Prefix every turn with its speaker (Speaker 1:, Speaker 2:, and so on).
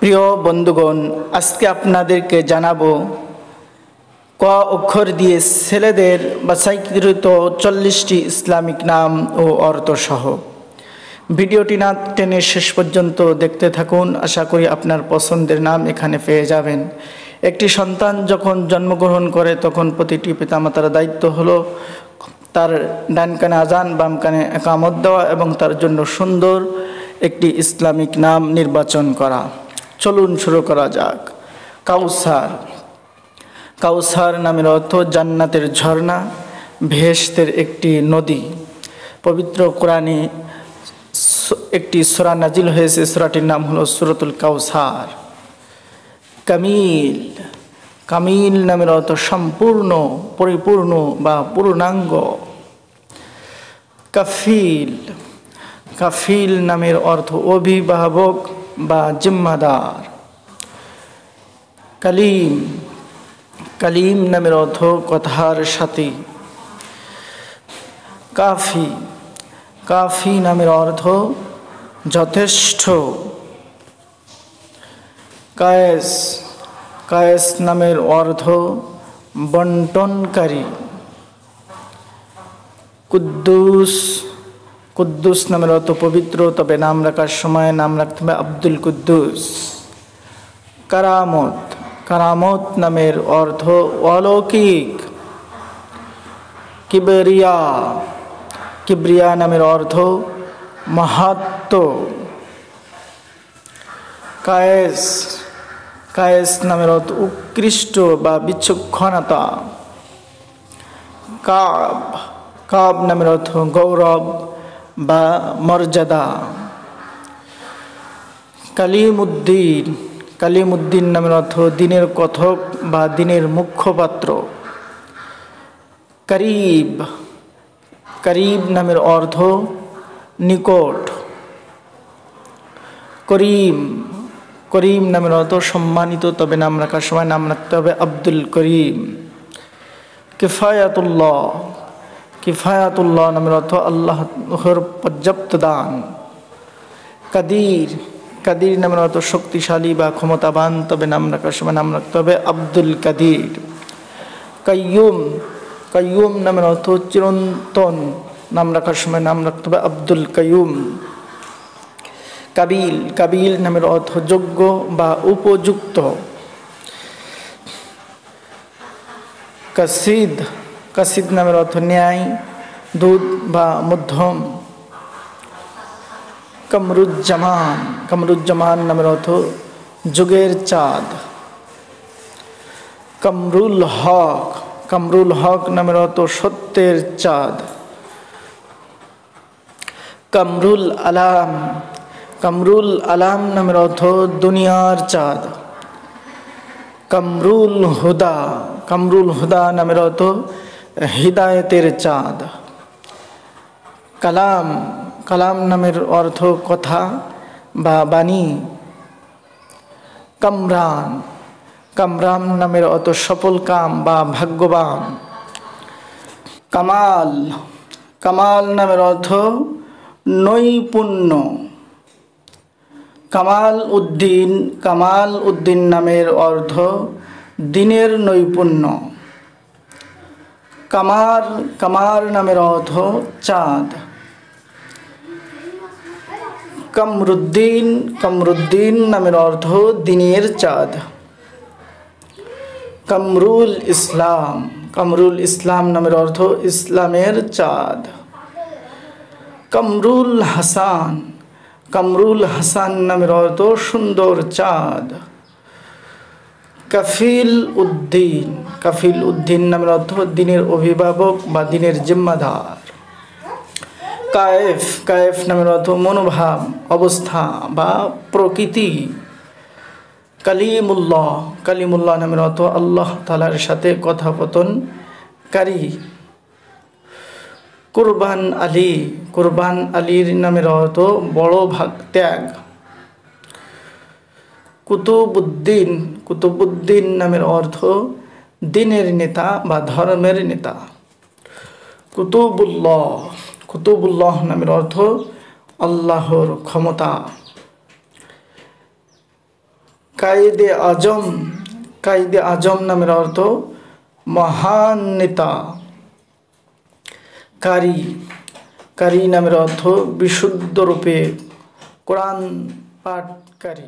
Speaker 1: প্রিয় বন্ধুগণ, আজকে আপনাদেরকে জানাবো ক অক্ষর দিয়ে ছেলেদের বাছাইকৃত 40টি ইসলামিক নাম ও অর্থ সহ। ভিডিওটি না টেনে শেষ পর্যন্ত দেখতে থাকুন। আশা করি আপনার পছন্দের নাম এখানে পেয়ে যাবেন। একটি সন্তান যখন জন্মগ্রহণ করে তখন প্রতিটি পিতামাতার দায়িত্ব হলো তার ডান কানে আজান, বাম কানে একামত দেওয়া এবং তার জন্য সুন্দর একটি ইসলামিক নাম নির্বাচন করা। চলুন শুরু করা যাক। কাউসার। কাউসার নামের অর্থ জান্নাতের ঝর্ণা, বেহেশতের একটি নদী। পবিত্র কোরআনে একটি সূরা নাজিল হয়েছে, সূরাটির নাম হলো সূরাতুল কাউসার। কামিল। কামিল নামের অর্থ সম্পূর্ণ, পরিপূর্ণ বা পূর্ণাঙ্গ। কাফিল। কাফিল নামের অর্থ অভিভাবক বা জিম্মাদার। কালিম। কালিম নামের অর্থ কথার সাথী। কাফি। কাফি নামের অর্থ যথেষ্ট। কায়েস। কায়েস নামের অর্থ বন্টনকারী। কুদ্দুস। কুদ্দুস নামের অর্থ পবিত্র, তবে নাম রাখার সময় নাম রাখতে হবে আব্দুল কুদ্দুস। কারামত। কারামত নামের অর্থ অলৌকিক। কিবরিয়া। কিবরিয়া নামের অর্থ মাহাত্ম্য। কায়েস। কায়েস নামের অর্থ উৎকৃষ্ট বা বিচক্ষণতা। কাব। কাব নামের অর্থ গৌরব বা মর্যাদা। কালিমুদ্দিন। কালিমুদ্দিন নামের অর্থ দিনের কথক বা দিনের মুখপাত্র। করিব। করিব নামের অর্থ নিকট। করিম। করিম নামের অর্থ সম্মানিত, তবে নাম রাখার সময় নাম রাখতে হবে আব্দুল করিম। কিফায়াতুল্লাহ। কিফায়াতুল্লাহ নামের অর্থ আল্লাহর পর্যাপ্ত দান। কাদির। কাদির নামের অর্থ শক্তিশালী বা ক্ষমতাবান, তবে নাম রাখার সময় নাম রাখতে হবে আব্দুল কাদির। কাইয়ুম। কাইয়ুম নামের অর্থ চিরন্তন, নাম রাখার সময় নাম রাখতে হবে আব্দুল কাইয়ুম। কাবিল। কাবিল নামের অর্থ যোগ্য বা উপযুক্ত। কাসিদ। কাসিদ নামের অর্থ ন্যায়, দুধ বা মধ্যম। কামরুজ্জামান। কামরুজ্জামান নামের অর্থ যুগের চাঁদ। কামরুল হক। কামরুল হক নামের অর্থ সত্যের চাঁদ। কামরুল আলাম। কামরুল আলাম নামের অর্থ দুনিয়ার চাঁদ। কামরুল হুদা। কামরুল হুদা নামের অর্থ হিদায়েতের চাঁদ। কালাম। কালাম নামের অর্থ কথা বা বাণী। কামরান। কামরান নামের অর্থ সফল কাম বা ভাগ্যবান। কামাল। কামাল নামের অর্থ নৈপুণ্য। কামাল উদ্দিন। কামাল উদ্দিন নামের অর্থ দিনের নৈপুণ্য। কামার। কামার নামের অর্থ চাঁদ। কামরুদ্দিন। কামরুদ্দিন নামের অর্থ দিনের চাঁদ। কামরুল ইসলাম। কামরুল ইসলাম নামের অর্থ ইসলামের চাঁদ। কামরুল হাসান। কামরুল হাসান নামের অর্থ সুন্দর চাঁদ। কাফিল উদ্দিন। কাফিল উদ্দিন নামের অর্থ দিনের অভিভাবক বা দিনের জিম্মাদার। কায়েফ। কায়েফ নামের অর্থ মনোভাব, অবস্থা বা প্রকৃতি। কালিমুল্লাহ। কালিমুল্লাহ নামের অর্থ আল্লাহ তাআলার সাথে কথোপকথনকারী। কুরবান আলী। কুরবান আলীর নামের অর্থ বড় ভাগ ত্যাগ। কুতুবউদ্দিন। কুতুবউদ্দিন নামের অর্থ দিনের নেতা বা ধর্মের নেতা। কুতুবুল্লাহ। কুতুবুল্লাহ নামের অর্থ আল্লাহর ক্ষমতা। কায়েদে আজম, কায়েদে আজম নামের অর্থ মহান নেতা। কারি, কারি নামের অর্থ বিশুদ্ধ রূপে কোরআন পাঠকারী।